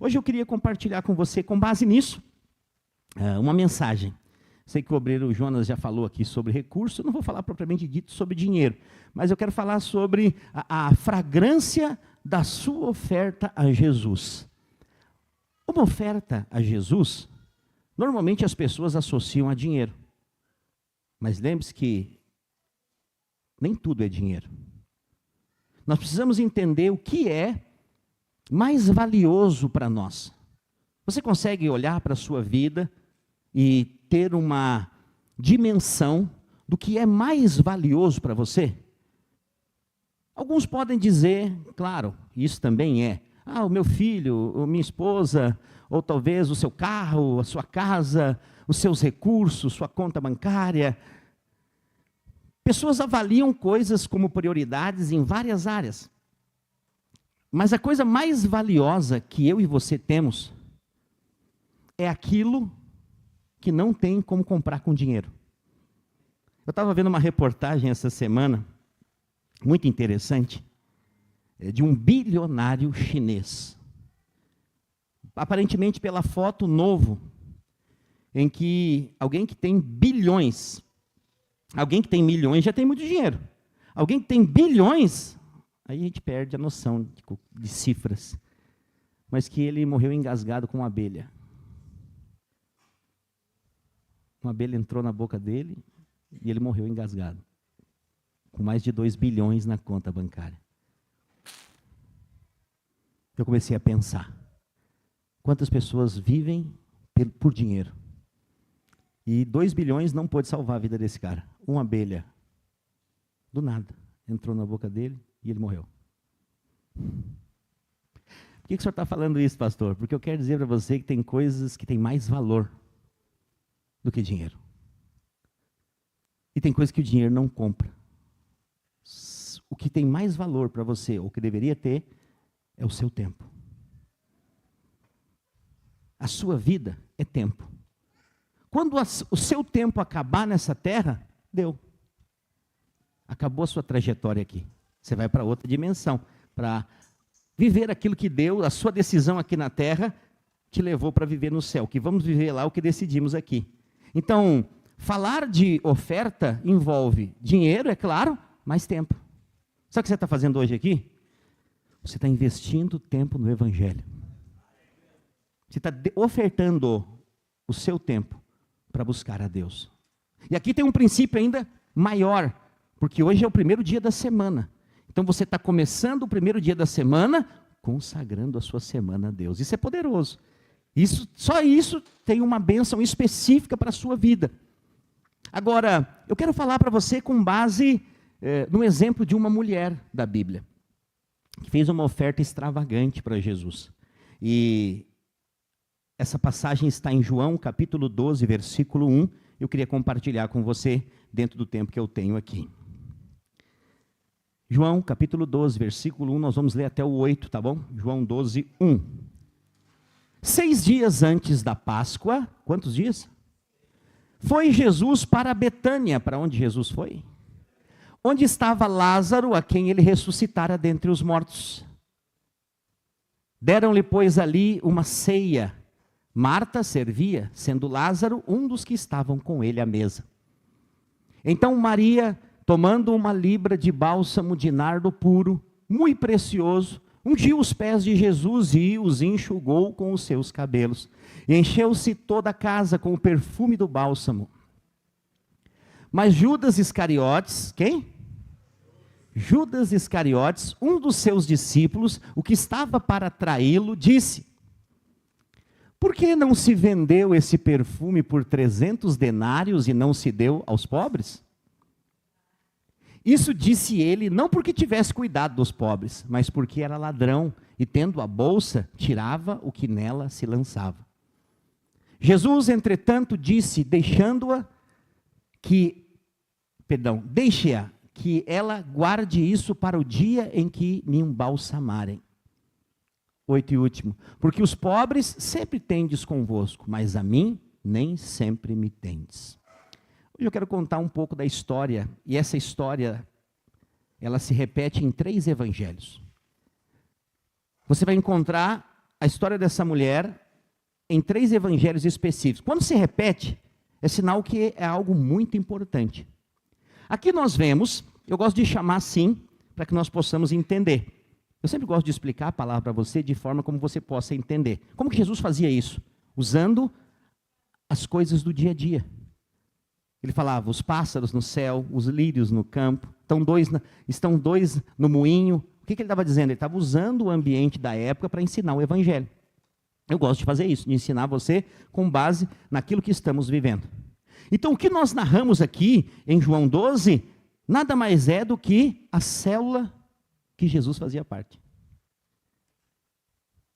Hoje eu queria compartilhar com você, com base nisso, uma mensagem. Sei que o obreiro Jonas já falou aqui sobre recurso, eu não vou falar propriamente dito sobre dinheiro, mas eu quero falar sobre a fragrância da sua oferta a Jesus. Uma oferta a Jesus, normalmente as pessoas associam a dinheiro. Mas lembre-se que nem tudo é dinheiro. Nós precisamos entender o que é mais valioso para nós. Você consegue olhar para a sua vida e ter uma dimensão do que é mais valioso para você? Alguns podem dizer, claro, isso também é, o meu filho, ou minha esposa, ou talvez o seu carro, a sua casa, os seus recursos, sua conta bancária. Pessoas avaliam coisas como prioridades em várias áreas. Mas a coisa mais valiosa que eu e você temos é aquilo que não tem como comprar com dinheiro. Eu estava vendo uma reportagem essa semana, muito interessante, de um bilionário chinês. Aparentemente pela foto novo, em que alguém que tem bilhões, alguém que tem milhões já tem muito dinheiro. Alguém que tem bilhões, aí a gente perde a noção de cifras. Mas que ele morreu engasgado com uma abelha. Uma abelha entrou na boca dele e ele morreu engasgado. Com mais de 2 bilhões na conta bancária. Eu comecei a pensar. Quantas pessoas vivem por dinheiro? E 2 bilhões não pôde salvar a vida desse cara. Uma abelha, do nada, entrou na boca dele e ele morreu. Por que o senhor está falando isso, pastor? Porque eu quero dizer para você que tem coisas que têm mais valor do que dinheiro. E tem coisas que o dinheiro não compra. O que tem mais valor para você, ou que deveria ter, é o seu tempo. A sua vida é tempo. Quando o seu tempo acabar nessa terra, deu. Acabou a sua trajetória aqui. Você vai para outra dimensão, para viver aquilo que deu, a sua decisão aqui na terra, te levou para viver no céu. Que vamos viver lá o que decidimos aqui. Então, falar de oferta envolve dinheiro, é claro, mais tempo. Sabe o que você está fazendo hoje aqui? Você está investindo tempo no Evangelho. Você está ofertando o seu tempo para buscar a Deus. E aqui tem um princípio ainda maior, porque hoje é o primeiro dia da semana. Então você está começando o primeiro dia da semana, consagrando a sua semana a Deus. Isso é poderoso. Só isso tem uma bênção específica para a sua vida. Agora, eu quero falar para você com base no exemplo de uma mulher da Bíblia, que fez uma oferta extravagante para Jesus. E essa passagem está em João, capítulo 12, versículo 1. Eu queria compartilhar com você dentro do tempo que eu tenho aqui. João, capítulo 12, versículo 1, nós vamos ler até o 8, tá bom? João 12, 1. 6 dias antes da Páscoa, quantos dias? Foi Jesus para Betânia. Para onde Jesus foi? Onde estava Lázaro, a quem ele ressuscitara dentre os mortos. Deram-lhe, pois, ali uma ceia. Marta servia, sendo Lázaro um dos que estavam com ele à mesa. Então Maria, tomando uma libra de bálsamo de nardo puro, muito precioso, ungiu os pés de Jesus e os enxugou com os seus cabelos. E encheu-se toda a casa com o perfume do bálsamo. Mas Judas Iscariotes, quem? Judas Iscariotes, um dos seus discípulos, o que estava para traí-lo, disse: por que não se vendeu esse perfume por 300 denários e não se deu aos pobres? Isso disse ele, não porque tivesse cuidado dos pobres, mas porque era ladrão, e tendo a bolsa, tirava o que nela se lançava. Jesus, entretanto, disse, deixe-a, que ela guarde isso para o dia em que me embalsamarem. 8 e último. Porque os pobres sempre tendes convosco, mas a mim nem sempre me tendes. Hoje eu quero contar um pouco da história, e essa história, ela se repete em 3 evangelhos. Você vai encontrar a história dessa mulher em 3 evangelhos específicos. Quando se repete, é sinal que é algo muito importante. Aqui nós vemos, eu gosto de chamar assim, para que nós possamos entender. Eu sempre gosto de explicar a palavra para você de forma como você possa entender. Como que Jesus fazia isso? Usando as coisas do dia a dia. Ele falava, os pássaros no céu, os lírios no campo, estão dois no moinho. O que ele estava dizendo? Ele estava usando o ambiente da época para ensinar o evangelho. Eu gosto de fazer isso, de ensinar você com base naquilo que estamos vivendo. Então, o que nós narramos aqui em João 12, nada mais é do que a célula que Jesus fazia parte.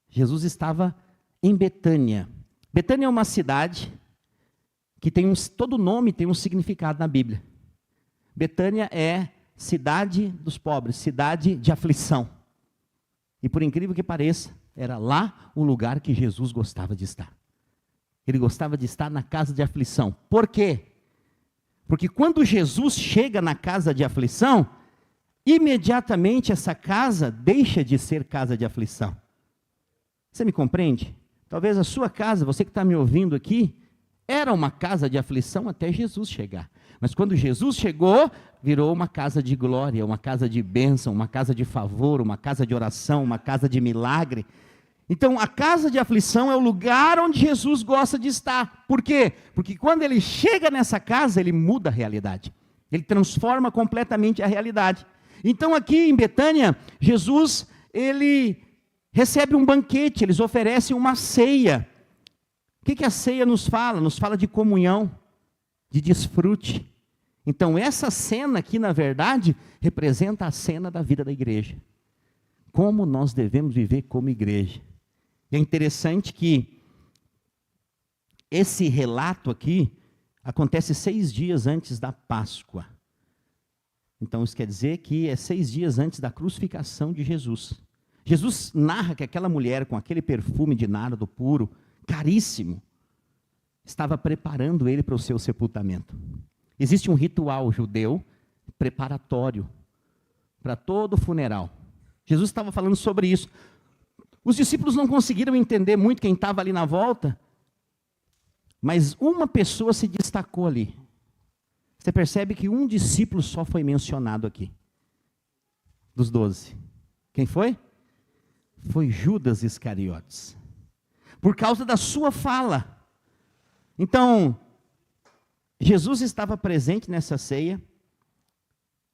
Jesus estava em Betânia. Betânia é uma cidade que todo nome tem um significado na Bíblia. Betânia é cidade dos pobres, cidade de aflição. E por incrível que pareça, era lá o lugar que Jesus gostava de estar. Ele gostava de estar na casa de aflição. Por quê? Porque quando Jesus chega na casa de aflição, imediatamente essa casa deixa de ser casa de aflição. Você me compreende? Talvez a sua casa, você que está me ouvindo aqui, era uma casa de aflição até Jesus chegar. Mas quando Jesus chegou, virou uma casa de glória, uma casa de bênção, uma casa de favor, uma casa de oração, uma casa de milagre. Então, a casa de aflição é o lugar onde Jesus gosta de estar. Por quê? Porque quando ele chega nessa casa, ele muda a realidade. Ele transforma completamente a realidade. Então, aqui em Betânia, Jesus, ele recebe um banquete, eles oferecem uma ceia. O que a ceia nos fala? Nos fala de comunhão, de desfrute. Então, essa cena aqui, na verdade, representa a cena da vida da igreja. Como nós devemos viver como igreja. E é interessante que esse relato aqui acontece 6 dias antes da Páscoa. Então, isso quer dizer que é 6 dias antes da crucificação de Jesus. Jesus narra que aquela mulher com aquele perfume de nardo puro, caríssimo, estava preparando ele para o seu sepultamento. Existe um ritual judeu preparatório para todo funeral. Jesus estava falando sobre isso. Os discípulos não conseguiram entender muito quem estava ali na volta, mas uma pessoa se destacou ali. Você percebe que um discípulo só foi mencionado aqui, dos 12. Quem foi? Foi Judas Iscariotes, por causa da sua fala. Então, Jesus estava presente nessa ceia,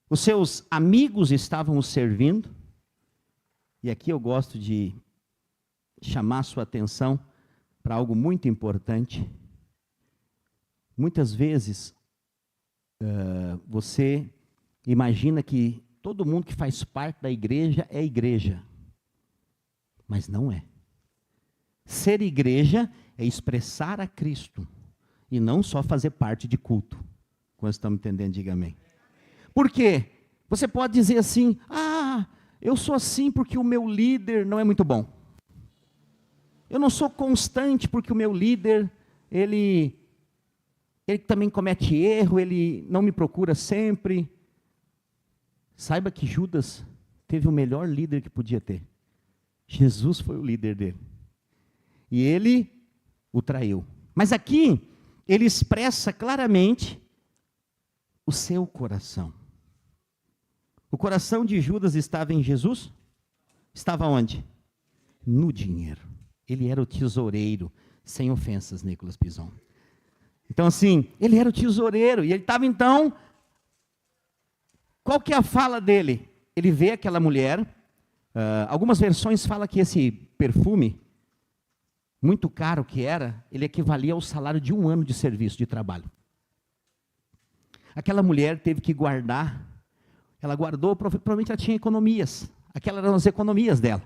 os seus amigos estavam o servindo, e aqui eu gosto de chamar a sua atenção para algo muito importante. Muitas vezes, você imagina que todo mundo que faz parte da igreja é igreja, mas não é. Ser igreja é expressar a Cristo, e não só fazer parte de culto. Quando estamos entendendo, diga amém. Por quê? Você pode dizer assim, eu sou assim porque o meu líder não é muito bom. Eu não sou constante porque o meu líder, ele também comete erro, ele não me procura sempre. Saiba que Judas teve o melhor líder que podia ter. Jesus foi o líder dele. E ele o traiu. Mas aqui, ele expressa claramente o seu coração. O coração de Judas estava em Jesus? Estava onde? No dinheiro. Ele era o tesoureiro, sem ofensas, Nicolas Pison. Então assim, ele era o tesoureiro, e ele estava então, qual que é a fala dele? Ele vê aquela mulher, algumas versões falam que esse perfume, muito caro que era, ele equivalia ao salário de 1 ano de serviço, de trabalho. Aquela mulher teve que guardar, ela guardou, provavelmente ela tinha economias, aquelas eram as economias dela.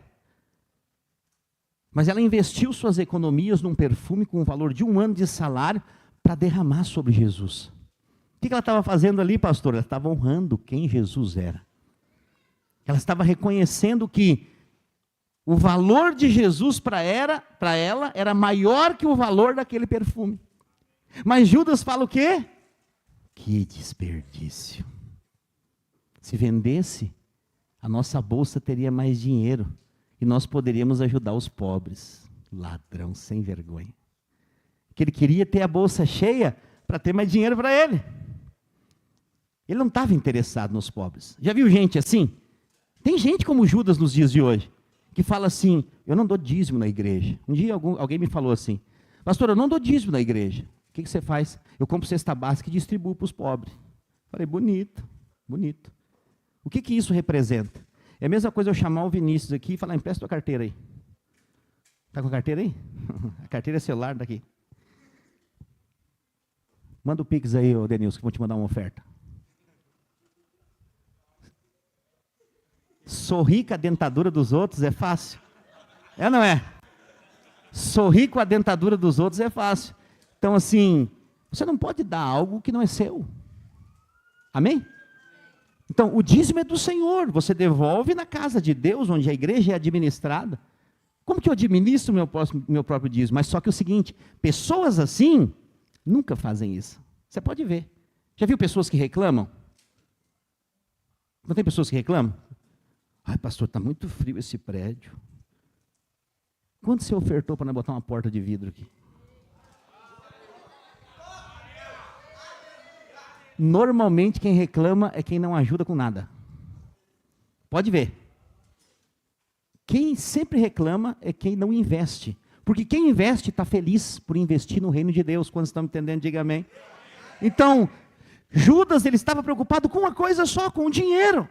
Mas ela investiu suas economias num perfume com o valor de 1 ano de salário para derramar sobre Jesus. O que ela estava fazendo ali, pastor? Ela estava honrando quem Jesus era. Ela estava reconhecendo que o valor de Jesus para ela era maior que o valor daquele perfume. Mas Judas fala o quê? Que desperdício. Se vendesse, a nossa bolsa teria mais dinheiro. e nós poderíamos ajudar os pobres. Ladrão sem vergonha. Que ele queria ter a bolsa cheia para ter mais dinheiro para ele. Ele não estava interessado nos pobres. Já viu gente assim? Tem gente como Judas nos dias de hoje, que fala assim, eu não dou dízimo na igreja. Um dia alguém me falou assim, pastor, eu não dou dízimo na igreja. O que você faz? Eu compro cesta básica e distribuo para os pobres. Falei, bonito, bonito. O que isso representa? É a mesma coisa eu chamar o Vinícius aqui e falar, empresta tua carteira aí. Está com a carteira aí? A carteira é celular daqui. Manda o Pix aí, ô Denilson, que eu vou te mandar uma oferta. Sorrir com a dentadura dos outros é fácil. É ou não é? Sorrir com a dentadura dos outros é fácil. Então, assim, você não pode dar algo que não é seu. Amém? Então, o dízimo é do Senhor. Você devolve na casa de Deus, onde a igreja é administrada. Como que eu administro meu próprio dízimo? Mas só que é o seguinte, pessoas assim nunca fazem isso. Você pode ver. Já viu pessoas que reclamam? Não tem pessoas que reclamam? Ai, pastor, está muito frio esse prédio. Quanto você ofertou para botar uma porta de vidro aqui? Normalmente quem reclama é quem não ajuda com nada. Pode ver. Quem sempre reclama é quem não investe. Porque quem investe está feliz por investir no reino de Deus. Quando estamos entendendo, diga amém. Então, Judas, ele estava preocupado com uma coisa só, com o dinheiro.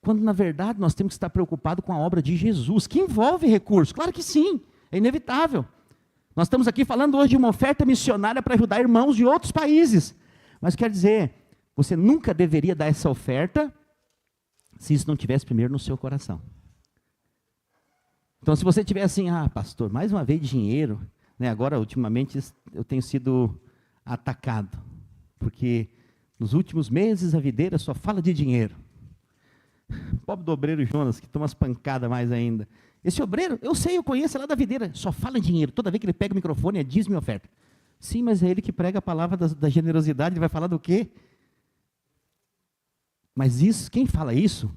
Quando, na verdade, nós temos que estar preocupados com a obra de Jesus, que envolve recursos. Claro que sim, é inevitável. Nós estamos aqui falando hoje de uma oferta missionária para ajudar irmãos de outros países. Mas quer dizer, você nunca deveria dar essa oferta se isso não estivesse primeiro no seu coração. Então, se você tiver assim, pastor, mais uma vez dinheiro, né? Agora, ultimamente, eu tenho sido atacado, porque nos últimos meses a videira só fala de dinheiro. Pobre do obreiro Jonas, que toma umas pancadas mais ainda. Esse obreiro, eu sei, eu conheço, é lá da videira, só fala em dinheiro. Toda vez que ele pega o microfone, é dízimo e oferta. Sim, mas é ele que prega a palavra da generosidade, ele vai falar do quê? Mas isso, quem fala isso,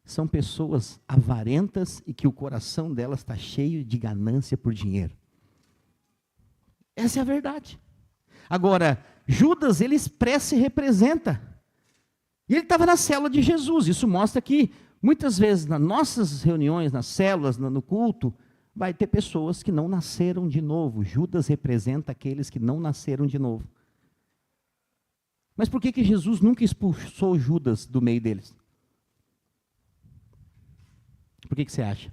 são pessoas avarentas e que o coração delas está cheio de ganância por dinheiro. Essa é a verdade. Agora, Judas, ele expressa e representa. E ele estava na célula de Jesus. Isso mostra que, muitas vezes, nas nossas reuniões, nas células, no culto, vai ter pessoas que não nasceram de novo. Judas representa aqueles que não nasceram de novo. Mas por que Jesus nunca expulsou Judas do meio deles? Por que você acha?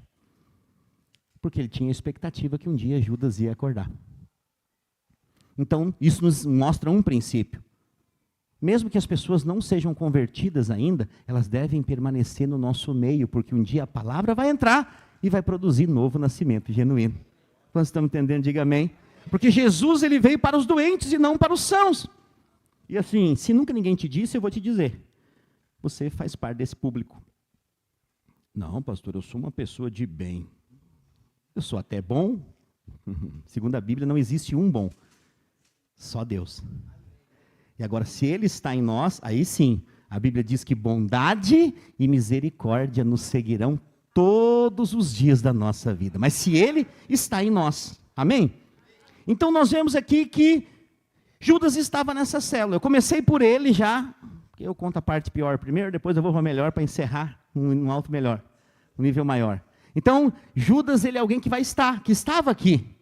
Porque ele tinha a expectativa que um dia Judas ia acordar. Então, isso nos mostra um princípio. Mesmo que as pessoas não sejam convertidas ainda, elas devem permanecer no nosso meio, porque um dia a palavra vai entrar e vai produzir novo nascimento genuíno. Quando estamos entendendo, diga amém. Porque Jesus, ele veio para os doentes e não para os sãos. E assim, se nunca ninguém te disse, eu vou te dizer. Você faz parte desse público. Não, pastor, eu sou uma pessoa de bem. Eu sou até bom. Segundo a Bíblia, não existe um bom. Só Deus. E agora, se Ele está em nós, aí sim, a Bíblia diz que bondade e misericórdia nos seguirão todos os dias da nossa vida. Mas se Ele está em nós, amém? Então nós vemos aqui que Judas estava nessa célula. Eu comecei por ele já, porque eu conto a parte pior primeiro, depois eu vou para a melhor para encerrar num alto melhor, um nível maior. Então, Judas, ele é alguém que vai estar, que estava aqui.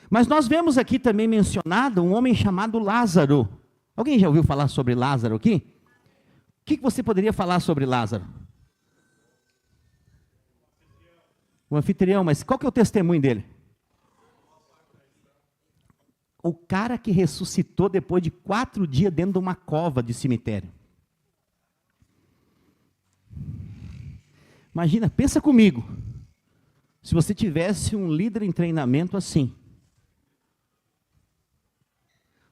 Mas nós vemos aqui também mencionado um homem chamado Lázaro. Alguém já ouviu falar sobre Lázaro aqui? O que você poderia falar sobre Lázaro? O anfitrião, mas qual que é o testemunho dele? O cara que ressuscitou depois de 4 dias dentro de uma cova de cemitério. Imagina, pensa comigo. Se você tivesse um líder em treinamento assim.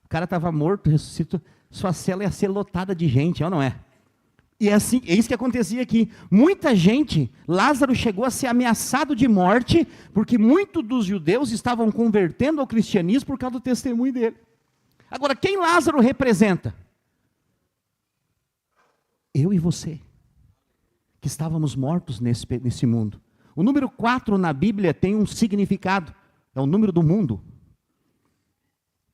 O cara estava morto, ressuscitou, sua cela ia ser lotada de gente, é ou não é? E é assim, é isso que acontecia aqui. Muita gente, Lázaro chegou a ser ameaçado de morte, porque muitos dos judeus estavam convertendo ao cristianismo por causa do testemunho dele. Agora, quem Lázaro representa? Eu e você. que estávamos mortos nesse mundo. O número 4 na Bíblia tem um significado, é o número do mundo.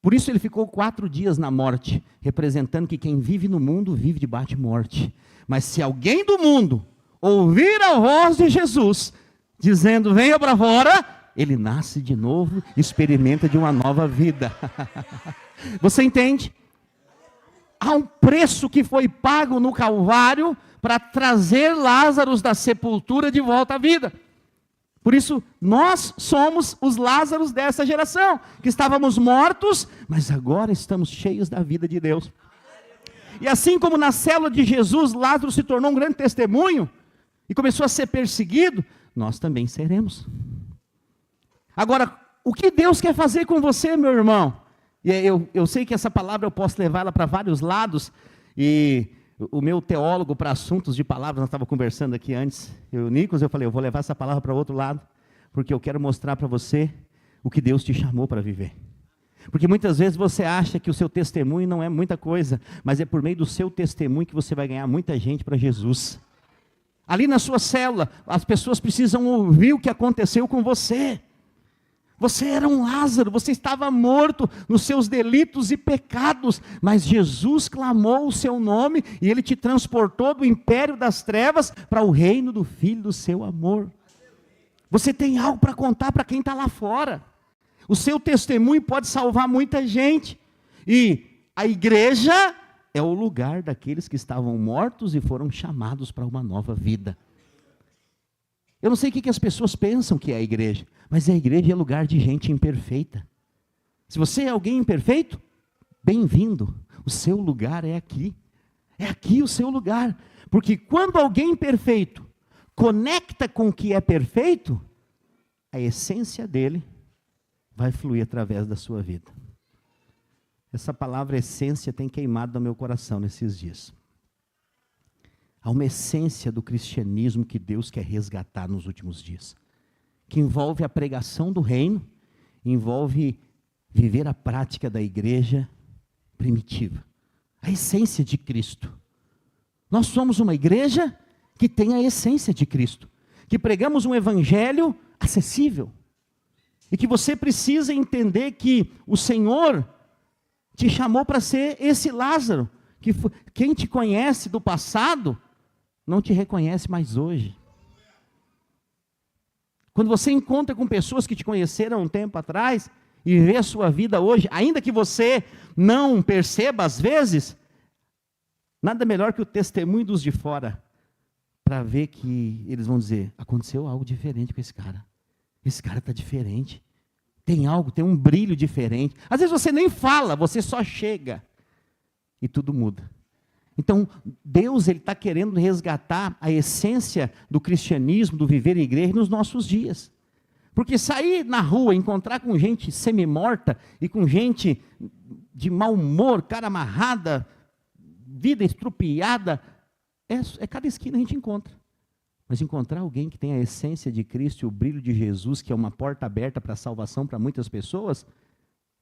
Por isso ele ficou 4 dias na morte, representando que quem vive no mundo vive debaixo de morte. Mas se alguém do mundo ouvir a voz de Jesus, dizendo, venha para fora, ele nasce de novo, experimenta de uma nova vida. Você entende? Há um preço que foi pago no Calvário para trazer Lázaro da sepultura de volta à vida. Por isso, nós somos os Lázaros dessa geração, que estávamos mortos, mas agora estamos cheios da vida de Deus. E assim como na célula de Jesus, Lázaro se tornou um grande testemunho, e começou a ser perseguido, nós também seremos. Agora, o que Deus quer fazer com você, meu irmão? E eu sei que essa palavra eu posso levar ela para vários lados, e o meu teólogo para assuntos de palavras, nós estávamos conversando aqui antes, eu e o Nicolas, eu falei, eu vou levar essa palavra para o outro lado, porque eu quero mostrar para você o que Deus te chamou para viver. Porque muitas vezes você acha que o seu testemunho não é muita coisa, mas é por meio do seu testemunho que você vai ganhar muita gente para Jesus. Ali na sua célula, as pessoas precisam ouvir o que aconteceu com você. Você era um Lázaro, você estava morto nos seus delitos e pecados, mas Jesus clamou o seu nome e ele te transportou do império das trevas para o reino do Filho do seu amor. Você tem algo para contar para quem está lá fora. O seu testemunho pode salvar muita gente. E a igreja é o lugar daqueles que estavam mortos e foram chamados para uma nova vida. Eu não sei o que as pessoas pensam que é a igreja, mas a igreja é lugar de gente imperfeita. Se você é alguém imperfeito, bem-vindo. O seu lugar é aqui. É aqui o seu lugar. Porque quando alguém imperfeito conecta com o que é perfeito, a essência dele vai fluir através da sua vida. Essa palavra essência tem queimado no meu coração nesses dias. Há uma essência do cristianismo que Deus quer resgatar nos últimos dias, que envolve a pregação do reino, envolve viver a prática da igreja primitiva, a essência de Cristo. Nós somos uma igreja que tem a essência de Cristo, que pregamos um evangelho acessível, e que você precisa entender que o Senhor te chamou para ser esse Lázaro, que quem te conhece do passado, não te reconhece mais hoje. Quando você encontra com pessoas que te conheceram um tempo atrás, e vê a sua vida hoje, ainda que você não perceba às vezes, nada melhor que o testemunho dos de fora, para ver que eles vão dizer, aconteceu algo diferente com esse cara está diferente, tem algo, tem um brilho diferente. Às vezes você nem fala, você só chega, e tudo muda. Então, Deus está querendo resgatar a essência do cristianismo, do viver em igreja nos nossos dias. Porque sair na rua, encontrar com gente semi-morta e com gente de mau humor, cara amarrada, vida estrupiada, cada esquina a gente encontra. Mas encontrar alguém que tem a essência de Cristo e o brilho de Jesus, que é uma porta aberta para a salvação para muitas pessoas,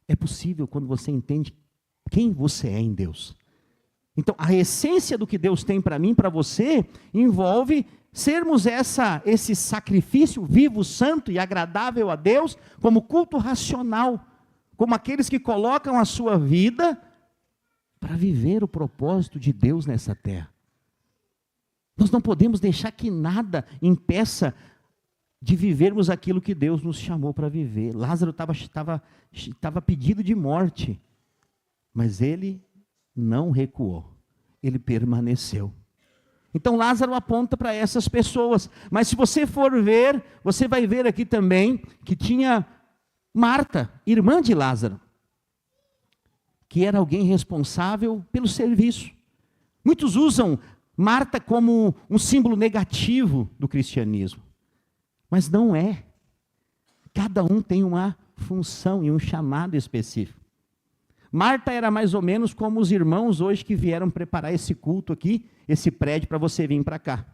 é possível quando você entende quem você é em Deus. Então, a essência do que Deus tem para mim, para você, envolve sermos esse sacrifício vivo, santo e agradável a Deus, como culto racional, como aqueles que colocam a sua vida para viver o propósito de Deus nessa terra. Nós não podemos deixar que nada impeça de vivermos aquilo que Deus nos chamou para viver. Lázaro estava pedido de morte, mas ele não recuou, ele permaneceu. Então Lázaro aponta para essas pessoas, mas se você for ver, você vai ver aqui também que tinha Marta, irmã de Lázaro, que era alguém responsável pelo serviço. Muitos usam Marta como um símbolo negativo do cristianismo, mas não é. Cada um tem uma função e um chamado específico. Marta era mais ou menos como os irmãos hoje que vieram preparar esse culto aqui, esse prédio para você vir para cá.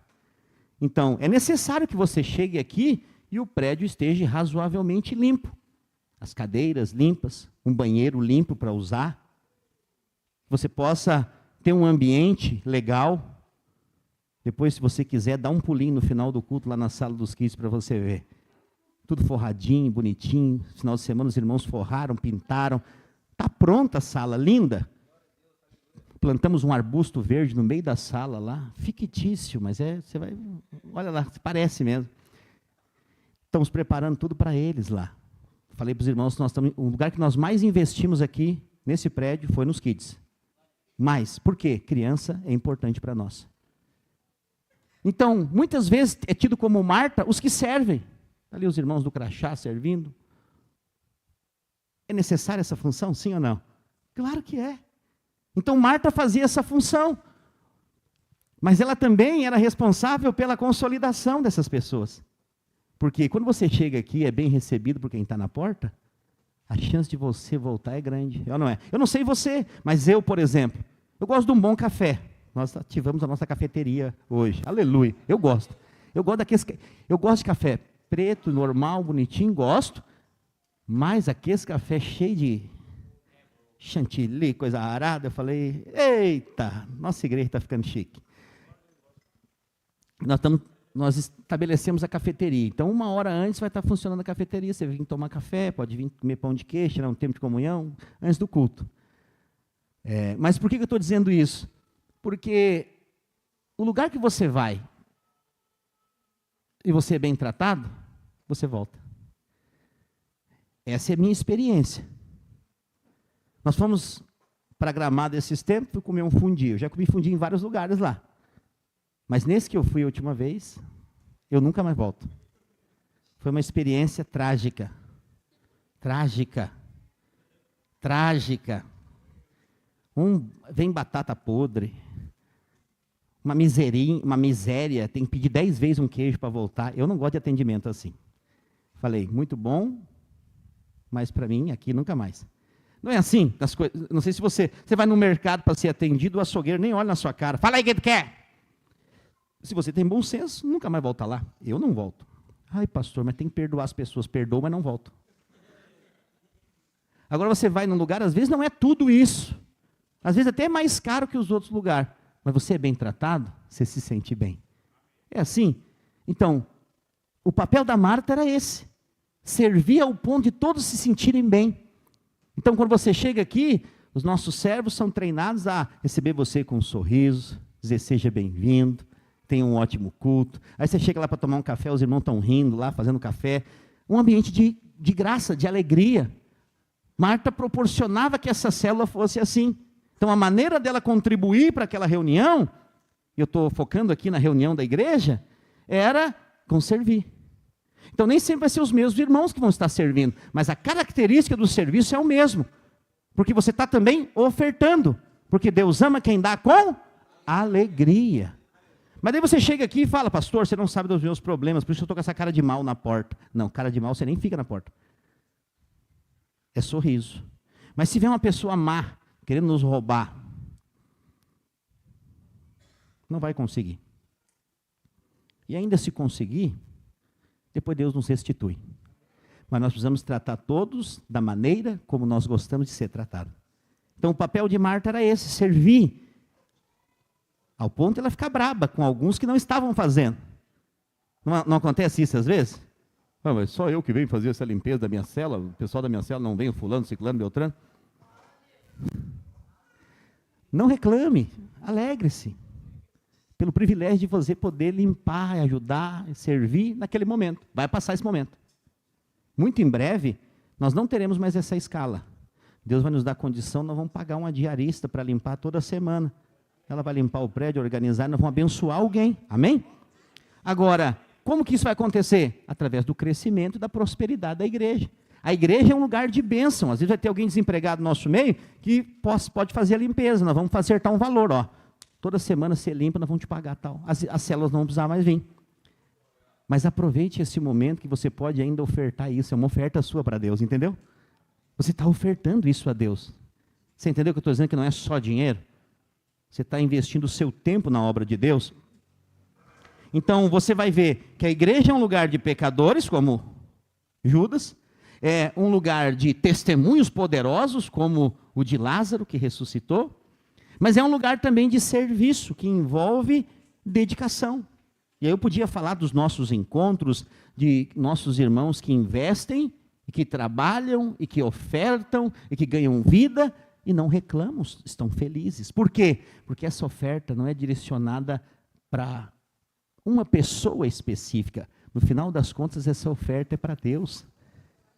Então, é necessário que você chegue aqui e o prédio esteja razoavelmente limpo. As cadeiras limpas, um banheiro limpo para usar. Você possa ter um ambiente legal. Depois, se você quiser, dá um pulinho no final do culto lá na sala dos kids para você ver. Tudo forradinho, bonitinho. Final de semana os irmãos forraram, pintaram. Está pronta a sala, linda. Plantamos um arbusto verde no meio da sala lá, fictício, mas você vai, olha lá, parece mesmo. Estamos preparando tudo para eles lá. Falei para os irmãos, o lugar que nós mais investimos aqui, nesse prédio, foi nos kids. Mas, por quê? Criança é importante para nós. Então, muitas vezes é tido como Marta os que servem. Ali os irmãos do crachá servindo. É necessária essa função, sim ou não? Claro que é. Então, Marta fazia essa função. Mas ela também era responsável pela consolidação dessas pessoas. Porque quando você chega aqui e é bem recebido por quem está na porta, a chance de você voltar é grande, ou não é? Eu não sei você, mas eu, por exemplo, eu gosto de um bom café. Nós ativamos a nossa cafeteria hoje. Aleluia. Eu gosto. Eu gosto de café preto, normal, bonitinho, gosto. Mas aquele café cheio de chantilly, coisa arada, eu falei, eita, nossa igreja está ficando chique. Nós estabelecemos a cafeteria. Então, 1 hora antes vai estar funcionando a cafeteria. Você vem tomar café, pode vir comer pão de queijo, tirar um tempo de comunhão, antes do culto. Mas por que eu estou dizendo isso? Porque o lugar que você vai e você é bem tratado, você volta. Essa é a minha experiência. Nós fomos para Gramado esses tempos, fui comer um fundi. Eu já comi fundi em vários lugares lá. Mas nesse que eu fui a última vez, eu nunca mais volto. Foi uma experiência trágica. Trágica. Trágica. Vem batata podre. Uma miséria, tem que pedir 10 vezes um queijo para voltar. Eu não gosto de atendimento assim. Falei, muito bom, mas para mim aqui nunca mais. Não é assim, das coisas. Não sei se você vai no mercado para ser atendido, o açougueiro nem olha na sua cara. Fala aí o que tu quer. Se você tem bom senso, nunca mais volta lá. Eu não volto. Ai, pastor, mas tem que perdoar as pessoas. Perdoa, mas não volto. Agora você vai num lugar, às vezes não é tudo isso. Às vezes até é mais caro que os outros lugares. Mas você é bem tratado, você se sente bem. É assim? Então, o papel da Marta era esse. Servir ao ponto de todos se sentirem bem. Então, quando você chega aqui, os nossos servos são treinados a receber você com um sorriso, dizer seja bem-vindo, tenha um ótimo culto. Aí você chega lá para tomar um café, os irmãos estão rindo lá, fazendo café. Um ambiente de graça, de alegria. Marta proporcionava que essa célula fosse assim. Então, a maneira dela contribuir para aquela reunião, eu estou focando aqui na reunião da igreja, era com servir. Então, nem sempre vai ser os mesmos irmãos que vão estar servindo, mas a característica do serviço é o mesmo, porque você está também ofertando, porque Deus ama quem dá com alegria. Mas daí você chega aqui e fala, pastor, você não sabe dos meus problemas, por isso eu estou com essa cara de mal na porta. Não, cara de mal você nem fica na porta. É sorriso. Mas se vier uma pessoa má, querendo nos roubar, não vai conseguir. E ainda se conseguir, depois Deus nos restitui. Mas nós precisamos tratar todos da maneira como nós gostamos de ser tratados. Então o papel de Marta era esse, servir. Ao ponto de ela ficar braba com alguns que não estavam fazendo. Não acontece isso às vezes? Ah, mas só eu que venho fazer essa limpeza da minha cela, o pessoal da minha cela não vem, fulano, ciclano, beltrano. Não reclame, alegre-se. Pelo privilégio de você poder limpar, ajudar, servir naquele momento. Vai passar esse momento. Muito em breve, nós não teremos mais essa escala. Deus vai nos dar condição, nós vamos pagar uma diarista para limpar toda semana. Ela vai limpar o prédio, organizar, nós vamos abençoar alguém. Amém? Agora, como que isso vai acontecer? Através do crescimento e da prosperidade da igreja. A igreja é um lugar de bênção. Às vezes vai ter alguém desempregado no nosso meio que pode fazer a limpeza. Nós vamos acertar um valor. Ó. Toda semana você limpa, nós vamos te pagar tal. As células não vão precisar mais vir. Mas aproveite esse momento que você pode ainda ofertar isso. É uma oferta sua para Deus, entendeu? Você está ofertando isso a Deus. Você entendeu que eu estou dizendo que não é só dinheiro? Você está investindo o seu tempo na obra de Deus. Então, você vai ver que a igreja é um lugar de pecadores, como Judas, é um lugar de testemunhos poderosos, como o de Lázaro, que ressuscitou, mas é um lugar também de serviço, que envolve dedicação. E aí eu podia falar dos nossos encontros, de nossos irmãos que investem, e que trabalham, e que ofertam, e que ganham vida, e não reclamam, estão felizes. Por quê? Porque essa oferta não é direcionada para uma pessoa específica. No final das contas, essa oferta é para Deus.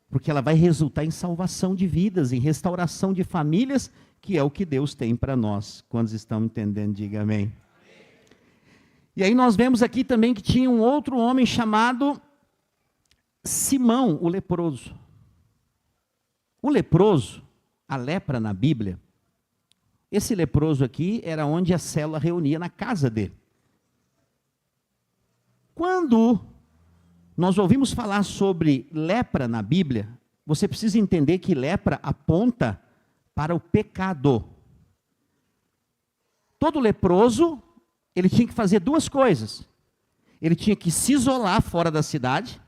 Porque ela vai resultar em salvação de vidas, em restauração de famílias, que é o que Deus tem para nós. Quantos estão entendendo, diga amém. E aí nós vemos aqui também que tinha um outro homem chamado Simão, o leproso. O leproso, a lepra na Bíblia, esse leproso aqui era onde a célula reunia na casa dele. Quando nós ouvimos falar sobre lepra na Bíblia, você precisa entender que lepra aponta para o pecado. Todo leproso, ele tinha que fazer duas coisas. Ele tinha que se isolar fora da cidade,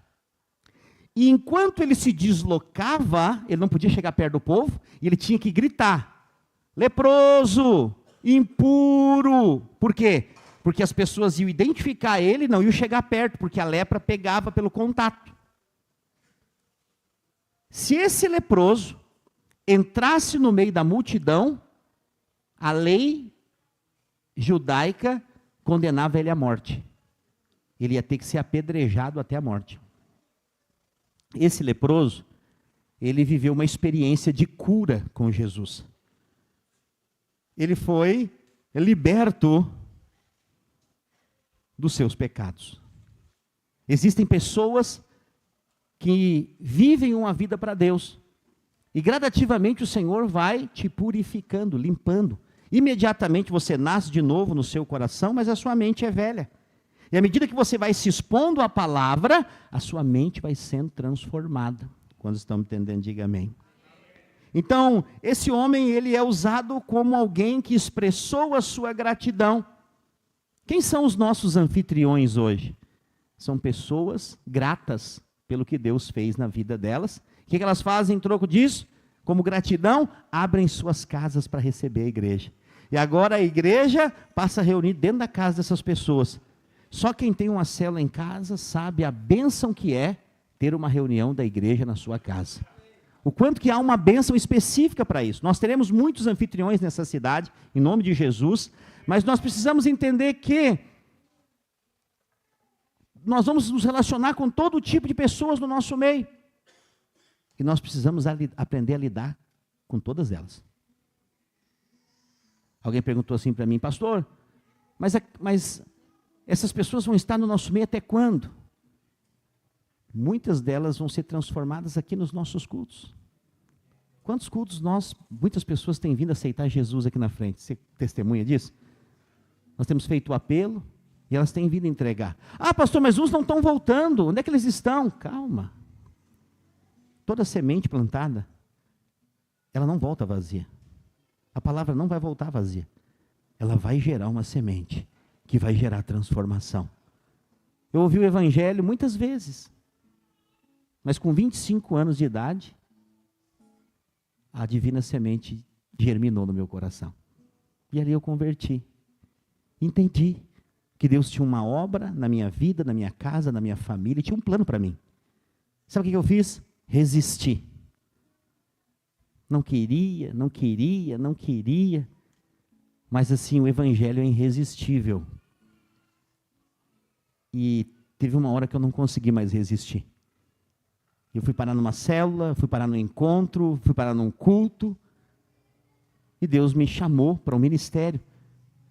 e enquanto ele se deslocava, ele não podia chegar perto do povo, e ele tinha que gritar: leproso, impuro. Por quê? Porque as pessoas iam identificar ele e não iam chegar perto, porque a lepra pegava pelo contato. Se esse leproso entrasse no meio da multidão, a lei judaica condenava ele à morte. Ele ia ter que ser apedrejado até a morte. Esse leproso, ele viveu uma experiência de cura com Jesus. Ele foi liberto dos seus pecados. Existem pessoas que vivem uma vida para Deus, e gradativamente o Senhor vai te purificando, limpando. Imediatamente você nasce de novo no seu coração, mas a sua mente é velha. E à medida que você vai se expondo à palavra, a sua mente vai sendo transformada. Quando estão me entendendo, diga amém. Então, esse homem, ele é usado como alguém que expressou a sua gratidão. Quem são os nossos anfitriões hoje? São pessoas gratas pelo que Deus fez na vida delas. O que elas fazem em troco disso? Como gratidão, abrem suas casas para receber a igreja. E agora a igreja passa a reunir dentro da casa dessas pessoas. Só quem tem uma célula em casa sabe a bênção que é ter uma reunião da igreja na sua casa. O quanto que há uma bênção específica para isso. Nós teremos muitos anfitriões nessa cidade, em nome de Jesus, mas nós precisamos entender que nós vamos nos relacionar com todo tipo de pessoas no nosso meio. E nós precisamos aprender a lidar com todas elas. Alguém perguntou assim para mim: pastor, mas essas pessoas vão estar no nosso meio até quando? Muitas delas vão ser transformadas aqui nos nossos cultos. Quantos cultos muitas pessoas têm vindo aceitar Jesus aqui na frente? Você testemunha disso? Nós temos feito o apelo e elas têm vindo entregar. Ah, pastor, mas uns não estão voltando. Onde é que eles estão? Calma. Toda semente plantada, ela não volta vazia. A palavra não vai voltar vazia. Ela vai gerar uma semente que vai gerar transformação. Eu ouvi o evangelho muitas vezes, mas com 25 anos de idade, a divina semente germinou no meu coração. E ali eu converti. Entendi que Deus tinha uma obra na minha vida, na minha casa, na minha família, e tinha um plano para mim. Sabe o que eu fiz? Resisti. Não queria, mas assim, o evangelho é irresistível. E teve uma hora que eu não consegui mais resistir. Eu fui parar numa célula, fui parar num encontro, fui parar num culto, e Deus me chamou para um ministério,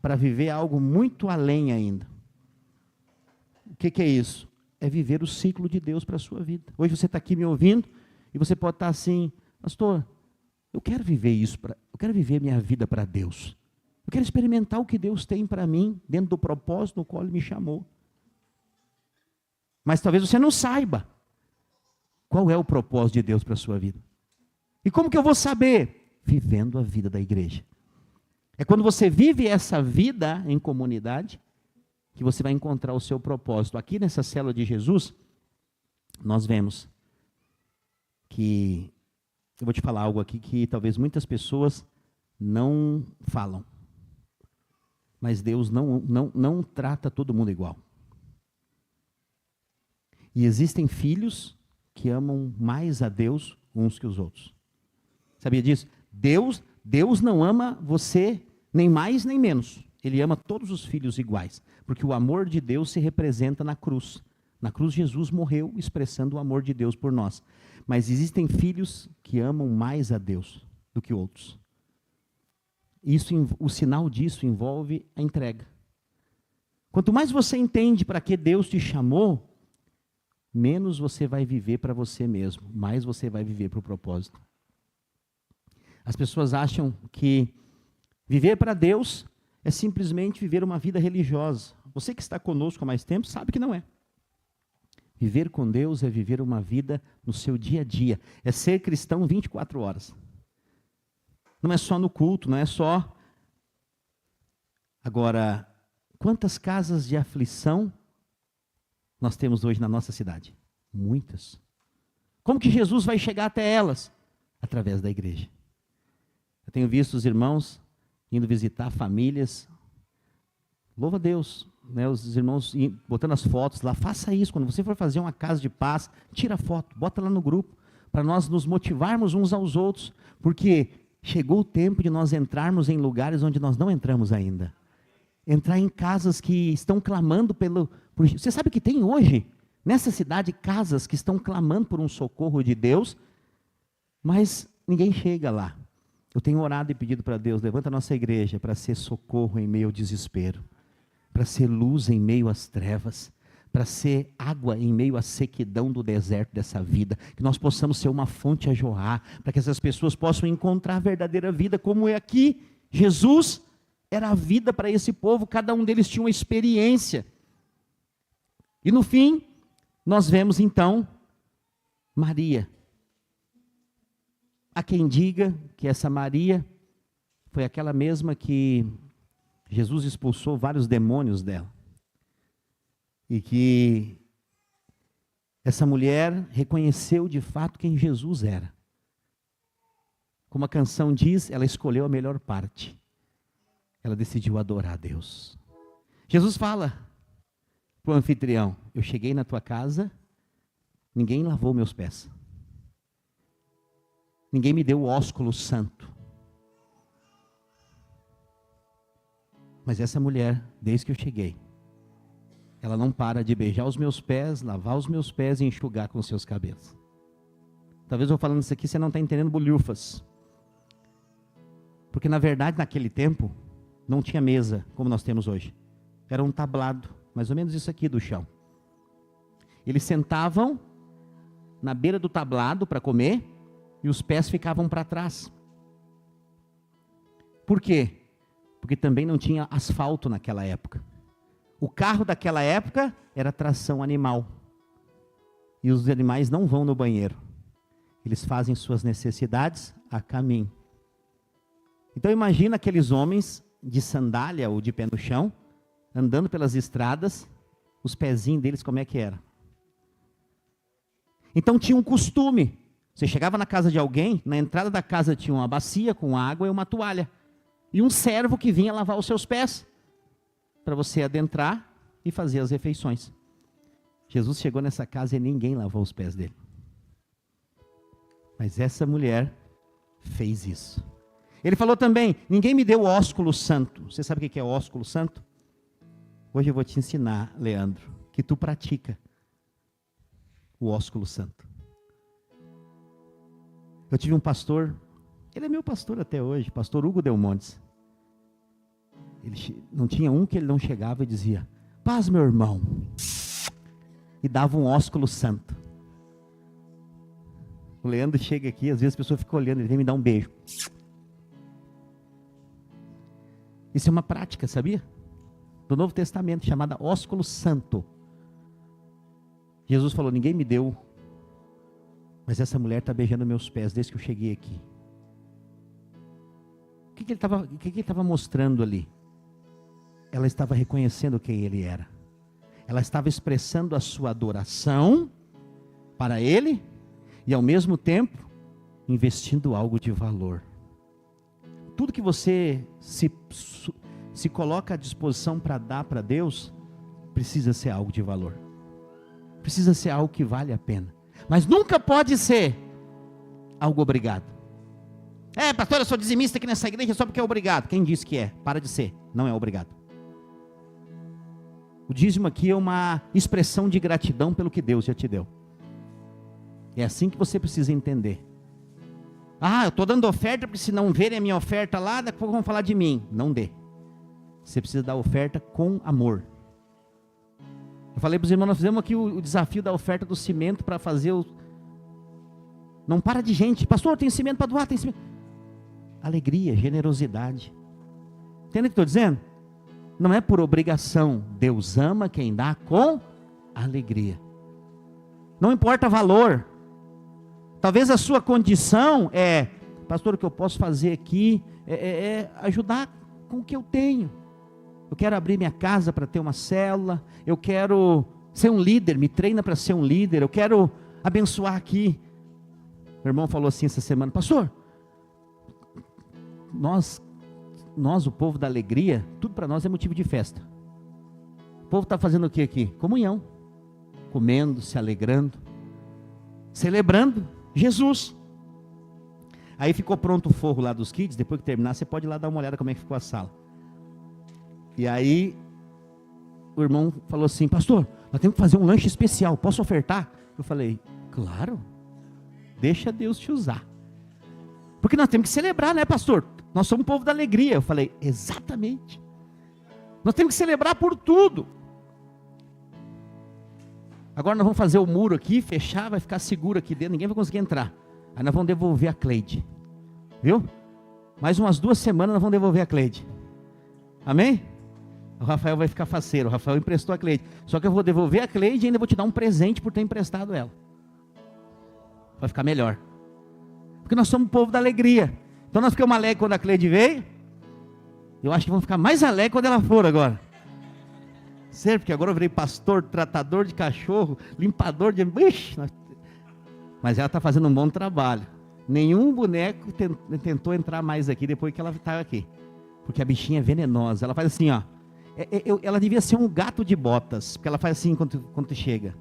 para viver algo muito além ainda. O que é isso? É viver o ciclo de Deus para a sua vida. Hoje você está aqui me ouvindo, e você pode estar assim: pastor, eu quero viver isso, eu quero viver minha vida para Deus. Eu quero experimentar o que Deus tem para mim, dentro do propósito no qual Ele me chamou. Mas talvez você não saiba qual é o propósito de Deus para a sua vida. E como que eu vou saber? Vivendo a vida da igreja. É quando você vive essa vida em comunidade, que você vai encontrar o seu propósito. Aqui nessa célula de Jesus, nós vemos que, eu vou te falar algo aqui que talvez muitas pessoas não falam. Mas Deus não trata todo mundo igual. E existem filhos que amam mais a Deus uns que os outros. Sabia disso? Deus não ama você nem mais nem menos. Ele ama todos os filhos iguais. Porque o amor de Deus se representa na cruz. Na cruz Jesus morreu expressando o amor de Deus por nós. Mas existem filhos que amam mais a Deus do que outros. O sinal disso envolve a entrega. Quanto mais você entende para que Deus te chamou, menos você vai viver para você mesmo, mais você vai viver para o propósito. As pessoas acham que viver para Deus é simplesmente viver uma vida religiosa. Você que está conosco há mais tempo sabe que não é. Viver com Deus é viver uma vida no seu dia a dia, é ser cristão 24 horas. Não é só no culto, não é só... Agora, quantas casas de aflição nós temos hoje na nossa cidade? Muitas. Como que Jesus vai chegar até elas? Através da igreja. Eu tenho visto os irmãos indo visitar famílias. Louva a Deus, né? Os irmãos botando as fotos lá. Faça isso, quando você for fazer uma casa de paz, tira a foto, bota lá no grupo, para nós nos motivarmos uns aos outros, porque chegou o tempo de nós entrarmos em lugares onde nós não entramos ainda. Entrar em casas que estão clamando Você sabe que tem hoje, nessa cidade, casas que estão clamando por um socorro de Deus, mas ninguém chega lá. Eu tenho orado e pedido para Deus, levanta a nossa igreja para ser socorro em meio ao desespero, para ser luz em meio às trevas, para ser água em meio à sequidão do deserto dessa vida, que nós possamos ser uma fonte a jorrar, para que essas pessoas possam encontrar a verdadeira vida, como é aqui. Jesus era a vida para esse povo, cada um deles tinha uma experiência. E no fim, nós vemos então Maria. Há quem diga que essa Maria foi aquela mesma que Jesus expulsou vários demônios dela. E que essa mulher reconheceu de fato quem Jesus era. Como a canção diz, ela escolheu a melhor parte. Ela decidiu adorar a Deus. Jesus fala para o anfitrião: eu cheguei na tua casa, ninguém lavou meus pés. Ninguém me deu o ósculo santo. Mas essa mulher, desde que eu cheguei, ela não para de beijar os meus pés, lavar os meus pés e enxugar com os seus cabelos. Talvez eu falando isso aqui, você não está entendendo bolhufas. Porque na verdade, naquele tempo, não tinha mesa, como nós temos hoje. Era um tablado, mais ou menos isso aqui do chão. Eles sentavam na beira do tablado para comer, e os pés ficavam para trás. Por quê? Porque também não tinha asfalto naquela época. O carro daquela época era tração animal. E os animais não vão no banheiro. Eles fazem suas necessidades a caminho. Então imagina aqueles homens de sandália ou de pé no chão, andando pelas estradas, os pezinhos deles como é que era? Então tinha um costume. Você chegava na casa de alguém, na entrada da casa tinha uma bacia com água e uma toalha. E um servo que vinha lavar os seus pés, para você adentrar e fazer as refeições. Jesus chegou nessa casa e ninguém lavou os pés dele. Mas essa mulher fez isso. Ele falou também: ninguém me deu o ósculo santo. Você sabe o que é o ósculo santo? Hoje eu vou te ensinar, Leandro, que tu pratica o ósculo santo. Eu tive um pastor, ele é meu pastor até hoje, pastor Hugo Delmontes. Ele não tinha um que ele não chegava e dizia: paz, meu irmão. E dava um ósculo santo. O Leandro chega aqui, às vezes a pessoa fica olhando, ele vem me dar um beijo. Isso é uma prática, sabia? Do Novo Testamento, chamada ósculo santo. Jesus falou: ninguém me deu, mas essa mulher está beijando meus pés desde que eu cheguei aqui. O que ele estava mostrando ali? Ela estava reconhecendo quem ele era. Ela estava expressando a sua adoração para ele e ao mesmo tempo investindo algo de valor. Tudo que você se coloca à disposição para dar para Deus, precisa ser algo de valor. Precisa ser algo que vale a pena. Mas nunca pode ser algo obrigado. Pastor, eu sou dizimista aqui nessa igreja só porque é obrigado. Quem disse que é? Para de ser, não é obrigado. O dízimo aqui é uma expressão de gratidão pelo que Deus já te deu. É assim que você precisa entender. Eu estou dando oferta, porque se não verem a minha oferta lá, daqui a pouco vão falar de mim. Não dê. Você precisa dar oferta com amor. Eu falei para os irmãos, nós fizemos aqui o desafio da oferta do cimento para fazer o... Não para de gente. Pastor, tem cimento para doar, tem cimento. Alegria, generosidade. Entende o que estou dizendo? Não é por obrigação. Deus ama quem dá com alegria. Não importa valor. Talvez a sua condição pastor, o que eu posso fazer aqui é ajudar com o que eu tenho. Eu quero abrir minha casa para ter uma célula. Eu quero ser um líder, me treina para ser um líder. Eu quero abençoar aqui. Meu irmão falou assim essa semana, pastor, nós o povo da alegria, tudo para nós é motivo de festa. O povo está fazendo o que aqui? Comunhão. Comendo, se alegrando, celebrando Jesus. Aí ficou pronto o forro lá dos kids. Depois que terminar, você pode ir lá dar uma olhada como é que ficou a sala. E aí o irmão falou assim, pastor, nós temos que fazer um lanche especial, posso ofertar? Eu falei, claro, deixa Deus te usar. Porque nós temos que celebrar, né, pastor? Nós somos um povo da alegria. Eu falei, exatamente. Nós temos que celebrar por tudo. Agora nós vamos fazer o muro aqui, fechar, vai ficar seguro aqui dentro, ninguém vai conseguir entrar. Aí nós vamos devolver a Cleide. Viu? Mais umas 2 semanas nós vamos devolver a Cleide. Amém? O Rafael vai ficar faceiro, o Rafael emprestou a Cleide. Só que eu vou devolver a Cleide e ainda vou te dar um presente por ter emprestado ela. Vai ficar melhor. Porque nós somos o povo da alegria. Então nós ficamos alegres quando a Cleide veio. Eu acho que vamos ficar mais alegres quando ela for agora. Sério, porque agora eu virei pastor, tratador de cachorro, limpador de... Mas ela está fazendo um bom trabalho. Nenhum boneco tentou entrar mais aqui depois que ela estava aqui. Porque a bichinha é venenosa. Ela faz assim, ó. Ela devia ser um gato de botas. Porque ela faz assim quando tu chega.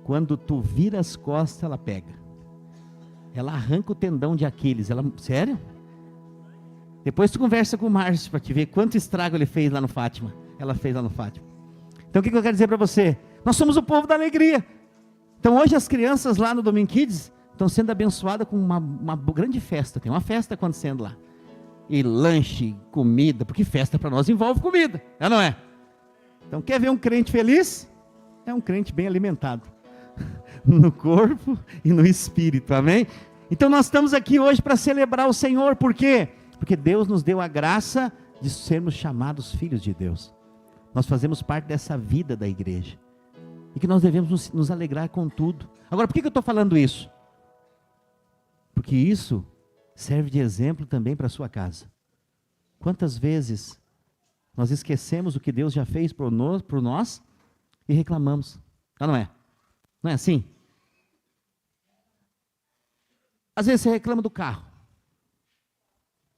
Quando tu vira as costas, ela pega. Ela arranca o tendão de Aquiles. Sério? Depois tu conversa com o Márcio para te ver quanto estrago ele fez lá no Fátima. Ela fez lá no Fátima. Então o que eu quero dizer para você? Nós somos o povo da alegria. Então hoje as crianças lá no Domingo Kids estão sendo abençoadas com uma grande festa. Tem uma festa acontecendo lá. E lanche, comida, porque festa para nós envolve comida. É, não é? Então quer ver um crente feliz? É um crente bem alimentado. No corpo e no espírito, amém? Então nós estamos aqui hoje para celebrar o Senhor. Por quê? Porque Deus nos deu a graça de sermos chamados filhos de Deus. Nós fazemos parte dessa vida da igreja. E que nós devemos nos alegrar com tudo. Agora, por que eu estou falando isso? Porque isso serve de exemplo também para a sua casa. Quantas vezes nós esquecemos o que Deus já fez por nós e reclamamos? Não é? Não é assim? Às vezes você reclama do carro.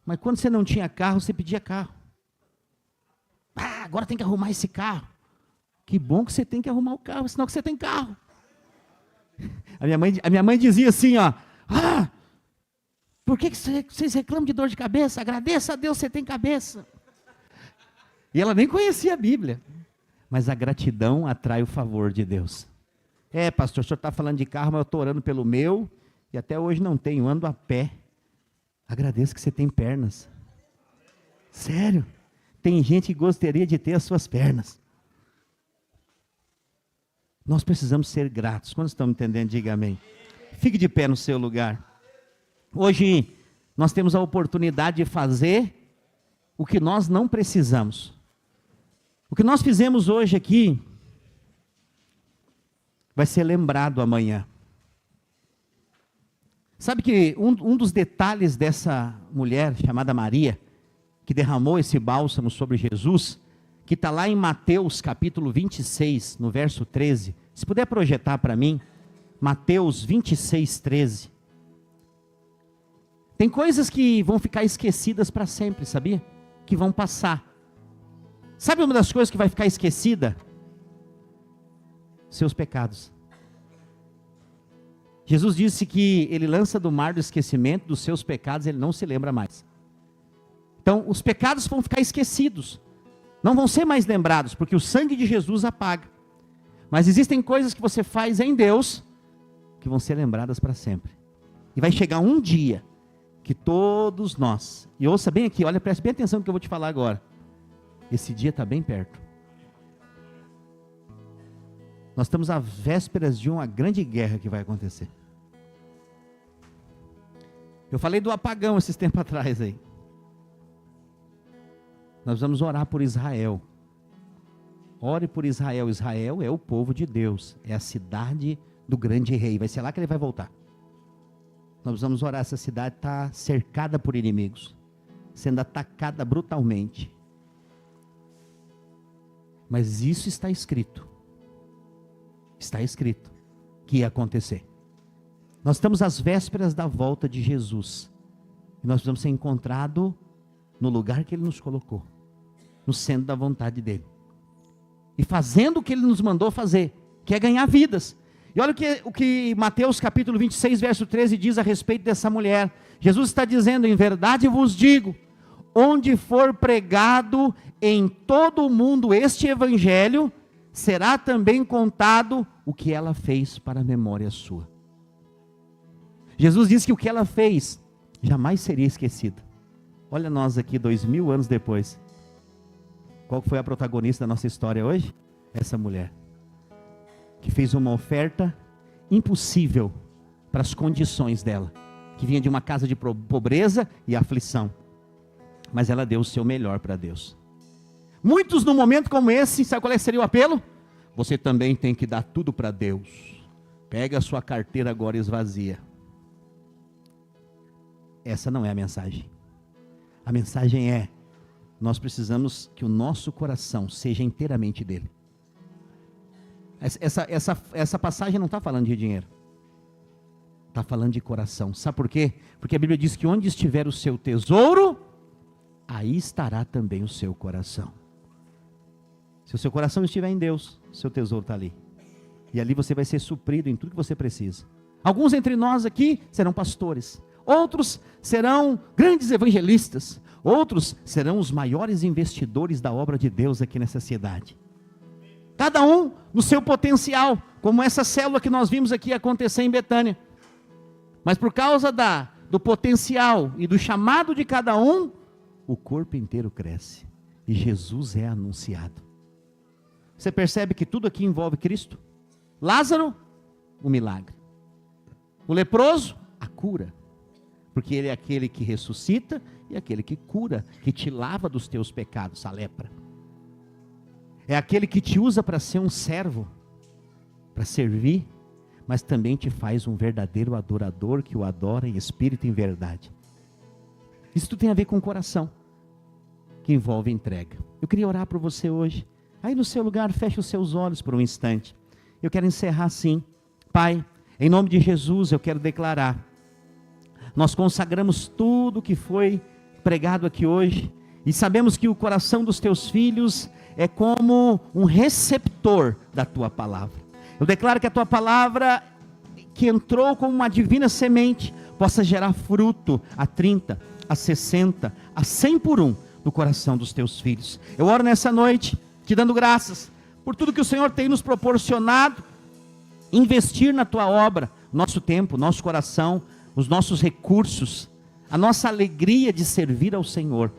Mas quando você não tinha carro, você pedia carro. Agora tem que arrumar esse carro. Que bom que você tem que arrumar o carro, senão que você tem carro. A minha mãe dizia assim, ó. Por que vocês reclamam de dor de cabeça? Agradeça a Deus, você tem cabeça. E ela nem conhecia a Bíblia. Mas a gratidão atrai o favor de Deus. Pastor, o senhor está falando de carro, mas eu estou orando pelo meu. E até hoje não tenho, ando a pé. Agradeço que você tem pernas. Sério. Tem gente que gostaria de ter as suas pernas. Nós precisamos ser gratos. Quando estamos entendendo, diga amém. Fique de pé no seu lugar. Hoje nós temos a oportunidade de fazer o que nós não precisamos. O que nós fizemos hoje aqui vai ser lembrado amanhã. Sabe que um dos detalhes dessa mulher chamada Maria, que derramou esse bálsamo sobre Jesus, que está lá em Mateus capítulo 26, no verso 13. Se puder projetar para mim, Mateus 26, 13. Tem coisas que vão ficar esquecidas para sempre, sabia? que vão passar. Sabe uma das coisas que vai ficar esquecida? Seus pecados. Jesus disse que ele lança do mar do esquecimento dos seus pecados, ele não se lembra mais. Então, os pecados vão ficar esquecidos. Não vão ser mais lembrados, porque o sangue de Jesus apaga. Mas existem coisas que você faz em Deus, que vão ser lembradas para sempre. E vai chegar um dia, que todos nós, e ouça bem aqui, olha, preste bem atenção no que eu vou te falar agora. Esse dia está bem perto. Nós estamos às vésperas de uma grande guerra que vai acontecer. Eu falei do apagão esses tempos atrás aí. Nós vamos orar por Israel. Ore por Israel. Israel é o povo de Deus. É a cidade do grande rei. Vai ser lá que ele vai voltar. Nós vamos orar. Essa cidade está cercada por inimigos. Sendo atacada brutalmente. Mas isso está escrito. Está escrito que ia acontecer. Nós estamos às vésperas da volta de Jesus. E nós precisamos ser encontrados no lugar que Ele nos colocou. No centro da vontade dEle. E fazendo o que Ele nos mandou fazer. Que é ganhar vidas. E olha o que Mateus capítulo 26, verso 13 diz a respeito dessa mulher. Jesus está dizendo, em verdade vos digo, onde for pregado em todo o mundo este evangelho, será também contado o que ela fez para a memória sua. Jesus disse que o que ela fez jamais seria esquecido. Olha nós aqui 2000 anos depois. Qual foi a protagonista da nossa história hoje? Essa mulher. Que fez uma oferta impossível para as condições dela. Que vinha de uma casa de pobreza e aflição. Mas ela deu o seu melhor para Deus. Muitos num momento como esse, sabe qual seria o apelo? Você também tem que dar tudo para Deus. Pega a sua carteira agora e esvazia. Essa não é a mensagem. A mensagem é, nós precisamos que o nosso coração seja inteiramente dele. Essa passagem não está falando de dinheiro. Está falando de coração. Sabe por quê? Porque a Bíblia diz que onde estiver o seu tesouro, aí estará também o seu coração. Se o seu coração estiver em Deus, o seu tesouro está ali. E ali você vai ser suprido em tudo que você precisa. Alguns entre nós aqui serão pastores. Outros serão grandes evangelistas. Outros serão os maiores investidores da obra de Deus aqui nessa cidade. Cada um no seu potencial, como essa célula que nós vimos aqui acontecer em Betânia. Mas por causa do potencial e do chamado de cada um, o corpo inteiro cresce. E Jesus é anunciado. Você percebe que tudo aqui envolve Cristo? Lázaro, o milagre. O leproso, a cura. Porque ele é aquele que ressuscita e aquele que cura, que te lava dos teus pecados, a lepra. É aquele que te usa para ser um servo, para servir, mas também te faz um verdadeiro adorador que o adora em espírito e em verdade. Isso tudo tem a ver com o coração, que envolve entrega. Eu queria orar por você hoje. Aí no seu lugar, feche os seus olhos por um instante. Eu quero encerrar assim. Pai, em nome de Jesus eu quero declarar. Nós consagramos tudo que foi pregado aqui hoje. E sabemos que o coração dos teus filhos é como um receptor da tua palavra. Eu declaro que a tua palavra, que entrou como uma divina semente, possa gerar fruto a 30, a 60, a 100 por um no coração dos teus filhos. Eu oro nessa noite, te dando graças por tudo que o Senhor tem nos proporcionado, investir na tua obra, nosso tempo, nosso coração, os nossos recursos, a nossa alegria de servir ao Senhor.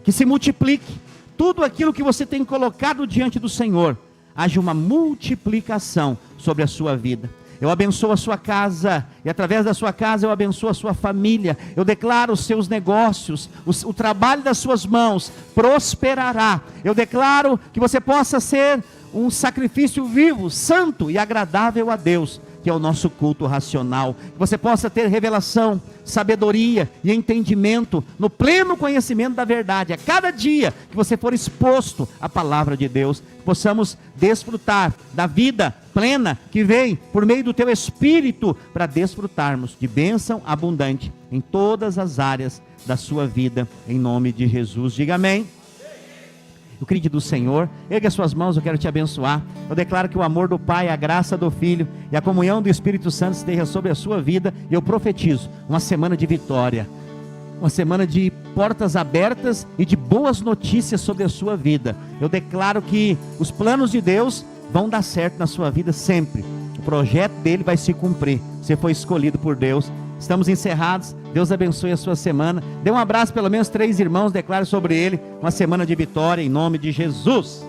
Que se multiplique tudo aquilo que você tem colocado diante do Senhor, haja uma multiplicação sobre a sua vida. Eu abençoo a sua casa, e através da sua casa eu abençoo a sua família. Eu declaro os seus negócios, o trabalho das suas mãos prosperará. Eu declaro que você possa ser um sacrifício vivo, santo e agradável a Deus, que é o nosso culto racional. Que você possa ter revelação, sabedoria e entendimento no pleno conhecimento da verdade. A cada dia que você for exposto à palavra de Deus, possamos desfrutar da vida plena que vem por meio do teu Espírito, para desfrutarmos de bênção abundante. em todas as áreas da sua vida, em nome de Jesus. Diga amém. O querido do Senhor, ergue as suas mãos, eu quero te abençoar. Eu declaro que o amor do Pai, a graça do Filho e a comunhão do Espírito Santo esteja sobre a sua vida. E eu profetizo uma semana de vitória, uma semana de portas abertas e de boas notícias sobre a sua vida. Eu declaro que os planos de Deus vão dar certo na sua vida sempre. O projeto dele vai se cumprir. Você foi escolhido por Deus. Estamos encerrados. Deus abençoe a sua semana. Dê um abraço pelo menos 3 irmãos, declare sobre ele uma semana de vitória em nome de Jesus.